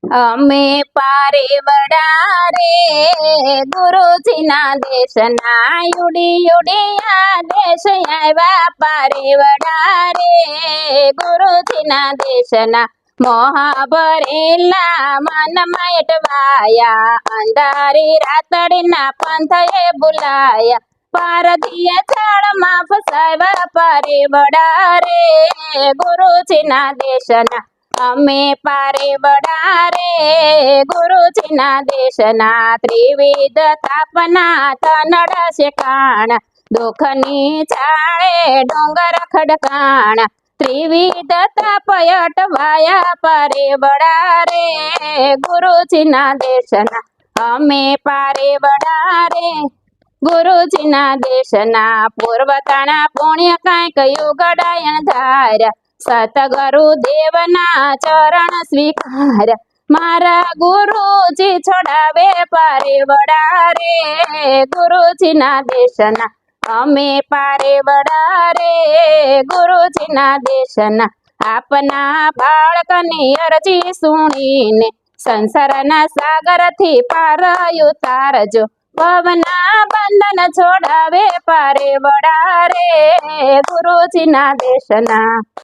અમે પારેવડા રે ગુરુજીના દેશના યુડી યુડિયા દેશ આવ્યા પારેવડા રે ગુરુજીના દેશના મોહા ભરેલા મનમાં એટવાયા અંધારી રાતડીના પંથએ બુલાયા પારધીએ જાળમાં ફસાવ્યા પારેવડા રે ગુરુજીના દેશના અમે પારેવડા રે ગુરુજીના દેશના ત્રિવિધ તાપના તનડા શેકાણ દુઃખની છાળે ડોંગર ખડકાણ ત્રિવિધ તાપ અટવાયા પારેવડા રે ગુરુજીના દેશના અમે પારેવડા રે ગુરુજીના દેશના પૂર્વતાના પુણ્ય કાંઈક યુગડાયણ ધાર્યા સતગુરુ દેવના ચરણ સ્વીકાર મારા ગુરુજી છોડાવે પારેવડા રે ગુરુજીના દેશના અમે પારેવડા રે ગુરુજીના દેશના આપના બાળકની અરજી સુણીને સંસારના સાગરથી પાર ઉતારજો ભવના બંધન છોડાવે પારેવડા રે ગુરુજીના દેશના।